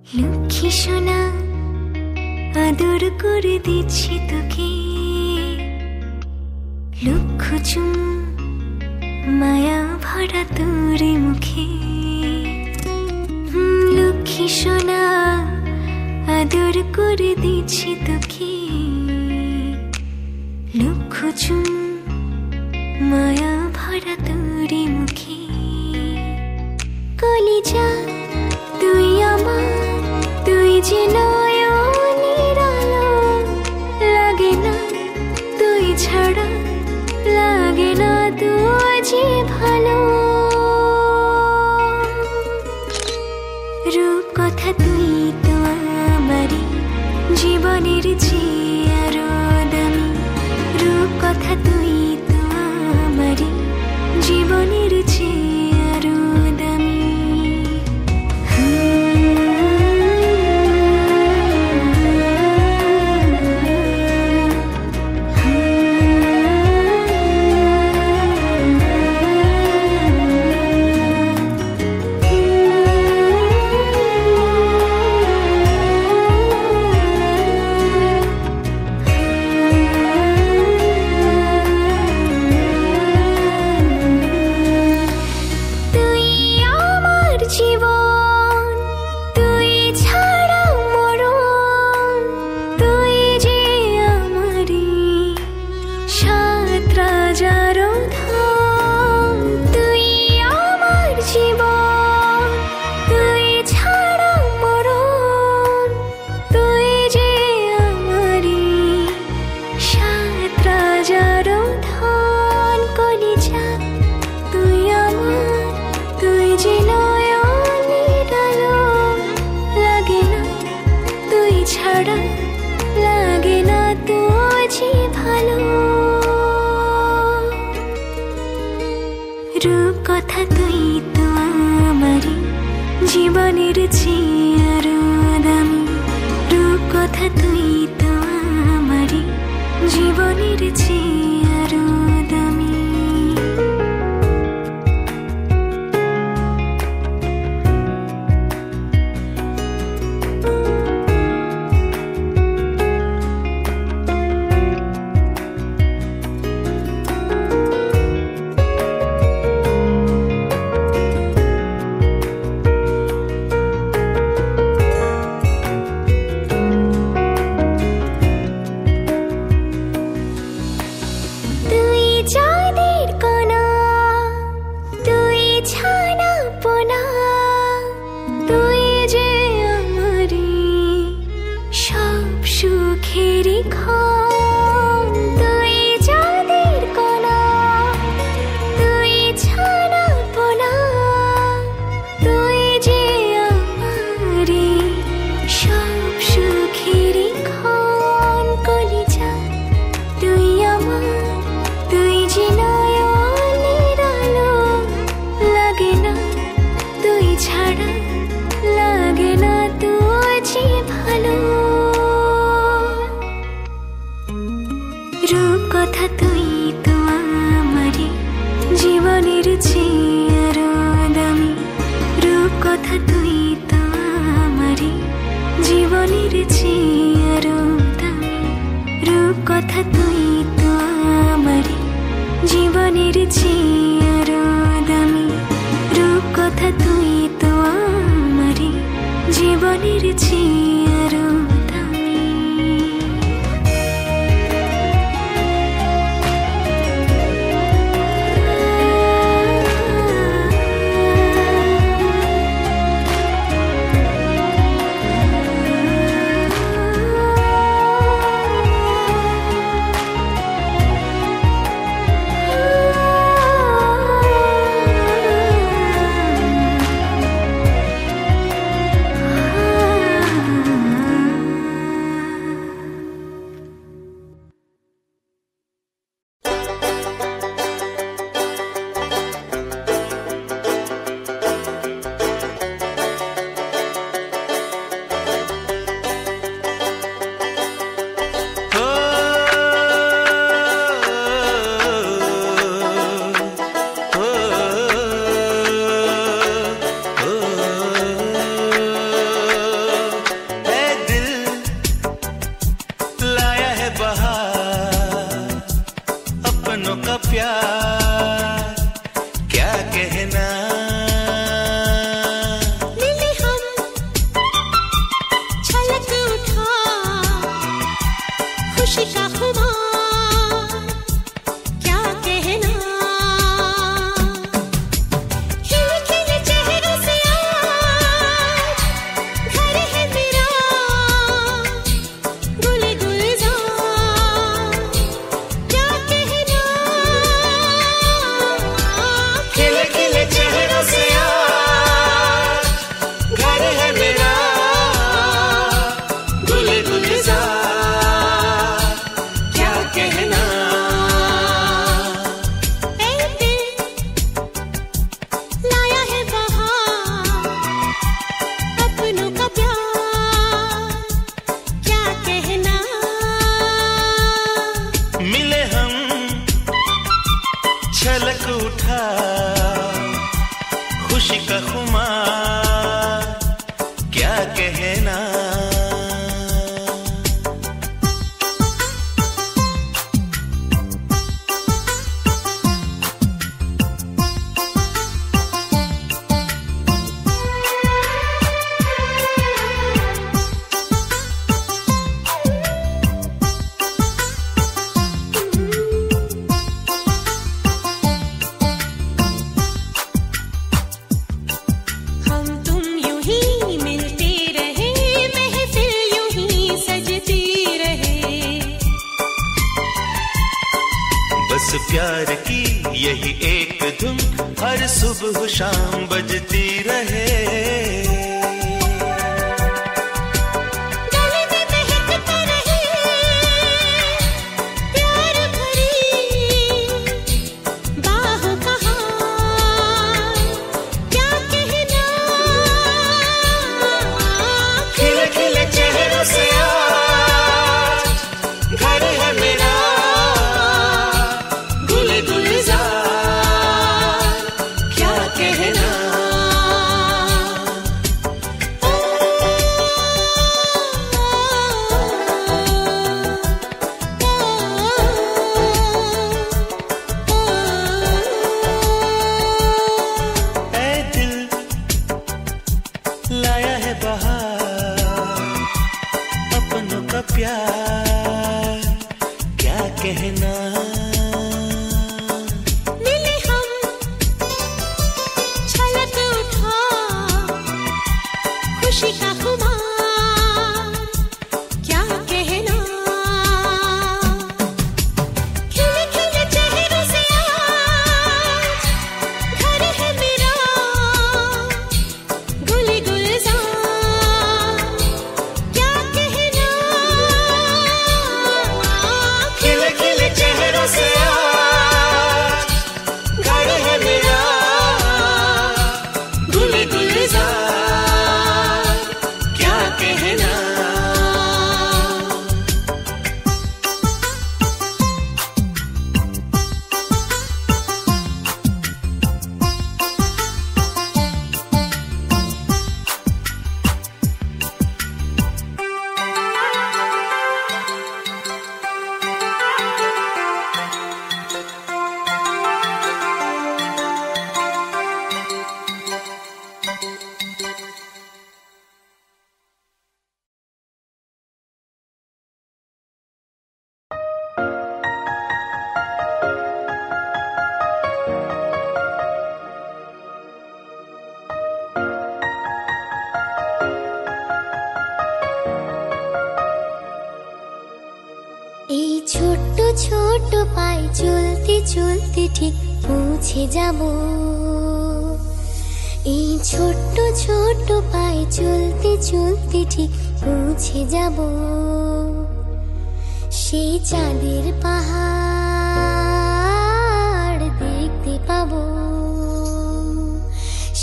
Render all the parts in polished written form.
লক্ষ্মী সোনা আদর করে দিচ্ছি তোকে, লক্ষ চুম মায়া ভরা তোর মুখে। লক্ষ্মী সোনা আদর করে দিচ্ছি তোকে, লক্ষ চুম মায়া ভরা তোর মুখে। কলিজা তুই আমার, তুই যে নয়নের আলো, লাগে না তুই ছাড়া, লাগে না তুই যে ভালো। রূপ কথা তুই তো আমারই জীবনের চেয়ে আরো দামি, রূপ কথা তুই তো আমারই জীবনের চেয়ে আরো দামি। লাগে না তুঝে ভালো। রূপ কথা তুই তো আমারই জীবনের চেয়ে আরো দামি, রূপ কথা তুই তো আমারই জীবনের চেয়ে আরো দামি। রূপ কথা তুই তো আমারই জীবনের চেয়ে আরো দামি, রূপ কথা তুই তো আমারই জীবনের চেয়ে আরো দামি, রূপ কথা তুই তো আমারই জীবনের চেয়ে আরো দামি, রূপ কথা তুই তো আমারই জীবনের চেয়ে আরো দামি। कहना। प्यार की यही एक धुन हर सुबह शाम बजती रहे। गले में महकता रहे प्यार भरी बाहों का हार, क्या कहना। खिले खिले चेहरों से आज घर है मेरा, लाया है बहार अपनों का प्यार, क्या कहना। मिले हम छलक उठा खुशी का खुमार, क्या कहना। खिले खिले चेहरों से आज घर है मेरा, गुली गुलजार, क्या कहना। खिले खिले चेहरों से आज घर है मेरा, गुल गुलजार, क्या कहना। এই ছোট্ট ছোট্ট পায়ে চলতে চলতে ঠিক পৌঁছে যাব। এই ছোট্ট ছোট্ট পায়ে চলতে চলতে ঠিক পৌঁছে যাব। সেই চাঁদের পাহাড় দেখতে পাবো।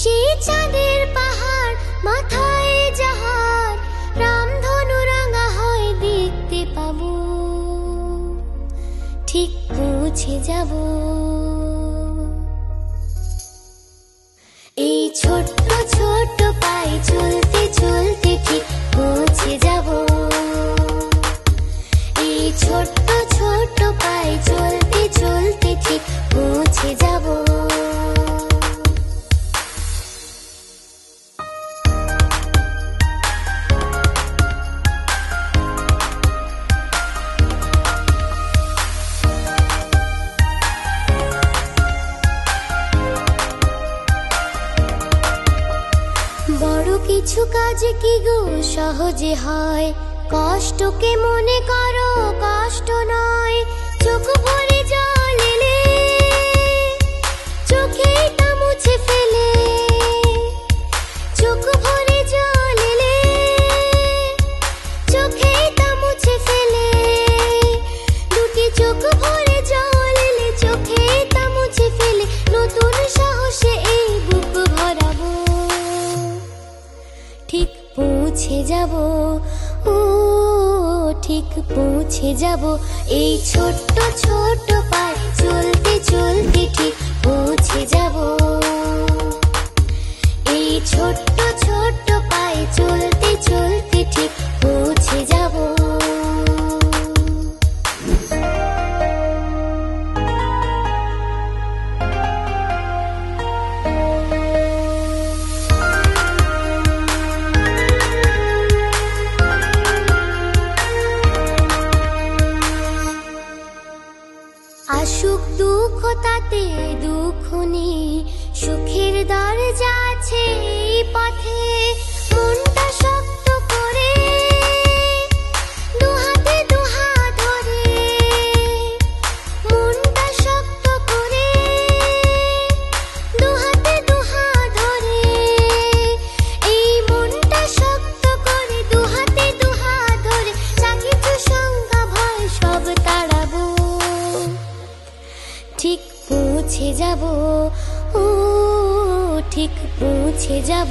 সেই চাঁদের পাহাড় মাথায় যাহার রামধনু রাঙা হয় দেখতে পাবো। ঠিক পৌঁছে যাব। এই ছোট্ট ছোট্ট পায়ে চলতে চলতে ঠিক পৌঁছে যাব। এই ছোট্ট ছোট্ট পায়ে চলতে চলতে ঠিক পৌঁছে যাব। বড় কিছু কাজ কি গো সহজে হয়, কষ্টকে মনে করো কষ্ট নয়। চোখ ভরে জল এলে চোখেটা মুছে ফেলে, চোখ ভরে জল এলে চোখেটা মুছে ফেলে। দুটি চোখ ভরে জল এলে চোখেটা মুছে ফেলে, নতুন সাহসে এই বুক ভরাবো। ঠিক পৌঁছে যাব, ও ঠিক পৌঁছে যাব। এই ছোট্ট ছোট্ট পায়ে চলতে চলতে ঠিক পৌঁছে যাব। এই ছোট্ট ছোট্ট পায়ে চলতে দরজা আছে এই পথে, মনটা শক্ত করে দুহাতে দুহাত ধরে, মনটা শক্ত করে দুহাতে দুহাত ধরে, এই মনটা শক্ত করে দুহাতে দুহাত ধরে, যা কিছু শঙ্কা ভয় সব তাড়াবো, ঠিক পৌঁছে যাব, ও ঠিক পৌঁছে যাব,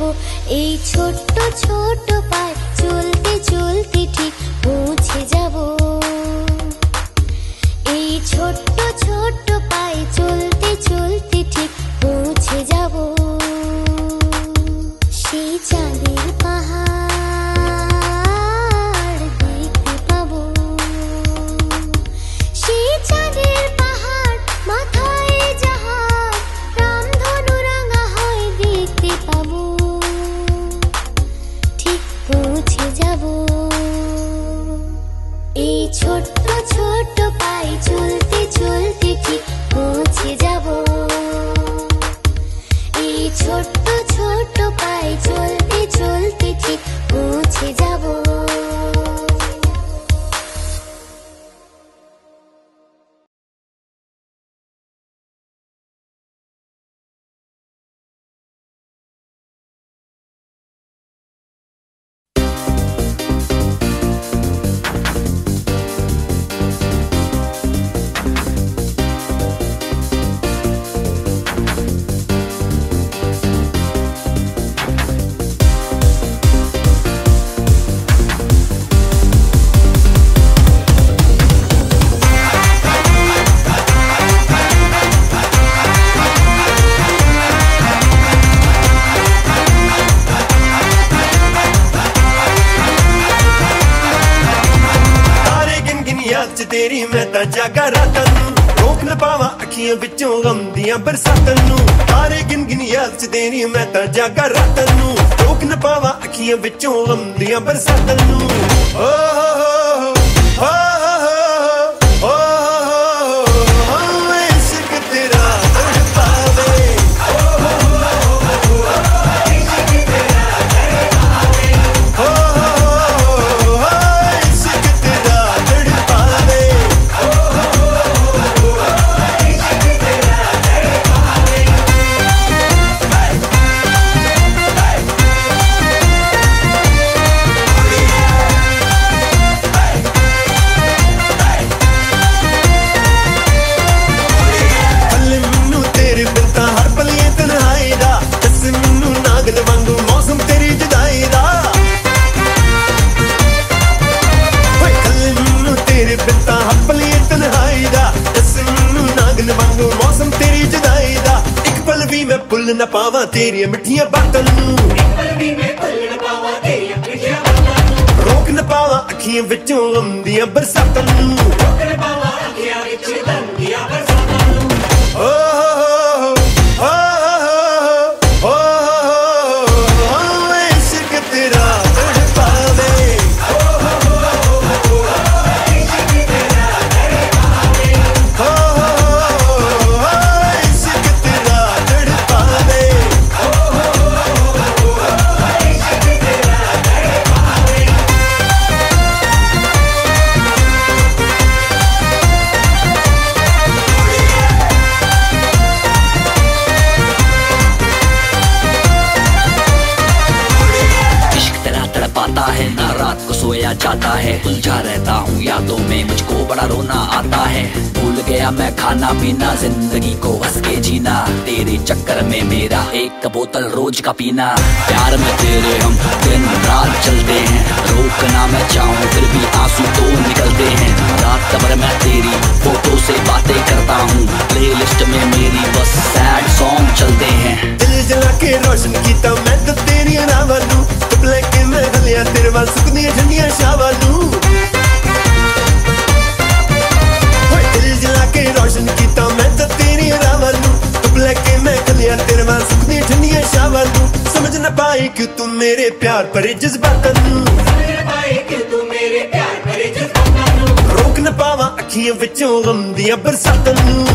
এই ছোট্ট ছোট পায়ে চলতে চলতে ঠিক পৌঁছে যাব, এই ছোট্ট ছোট পায়ে চলতে চলতে ঠিক পৌঁছে যাব, সেই চাঁদের পাহাড় দেখতে পাবো, সেই চাঁদের পাহাড় মাথায় জাহাজ, রামধনু রাঙা হয় দেখতে পাবো, ঠিক পৌঁছে যাব, এই ছোট্ট ছোট পায়ে চলতে চলতে ঠিক পৌঁছে যাব, এই ছোট্ট ছোট পায়ে চলতে চলতে ঠিক পৌঁছে যাব। तेरी मैं तां जागा रातां नूं, रोक न पावां अखियां विचों गम दियां बरसातां नूं, तारे गिन गिन याद च तेरी मैं तां जागा रातां नूं, रोक न पावां अखियां विचों गम दियां बरसातां नूं, ओ हो हो इश्क तेरा तड़पावे, इश्क तेरा तड़पावे, इश्क तेरा तड़पावे, इश्क तेरा तड़पावे। हल्ले मैनू तेरे बिन तां हर पल ये तन्हाई दा, दस मैनू नागन वांगू मौसम तेरी जुदाई दा, ओए हल्ले मैनू तेरे बिन तां हर पल ये तन्हाई दा, दस मैनू नागन वांगू मौसम तेरी जुदाई दा, एक पल भी मैं भुल न पावां तेरी मिठियां बातां नूं, रोक न पावां अखियां विचों गम दियां बरसातां नूं, ओ हो हो इश्क तेरा तड़पावे, इश्क तेरा तड़पावे, इश्क तेरा तड़पावे, इश्क तेरा तड़पावे। इश्क तेरा तड़पाता है, ना रात को सोया जाता है, उलझा रहता हूँ यादों में, मुझको बड़ा रोना आता है, भूल गया मैं खाना पीना, जिंदगी को हंस के जीना, तेरे चक्कर में मेरा एक बोतल रोज का पीना, प्यार में तेरे हम दिन रात चलते हैं, रोकना मैं चाहूँ फिर भी आंसू तो निकलते हैं, रात भर मैं तेरी फोटो से बातें करता हूँ, प्लेलिस्ट में मेरी बस सैड सॉन्ग चलते हैं, दिल जला के रोशन कीता मैं तो तेरी रावां नूं, चुप लेके मैं गलियां तेरे वाल सुकदियां ठंडियां शावां नूं, ओए दिल जला के रोशन कीता मैं तो तेरी रावां नूं, चुप लेके मैं गलियां तेरे वाल सुकदियां ठंडियां शावां नूं, समझ न पाई कि तू मेरे प्यार भरे जज्बातां नूं, रोक न पावां अखियां विचों गम दियां बरसातां नूं,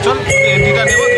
চল এন্ট্রিটা নেব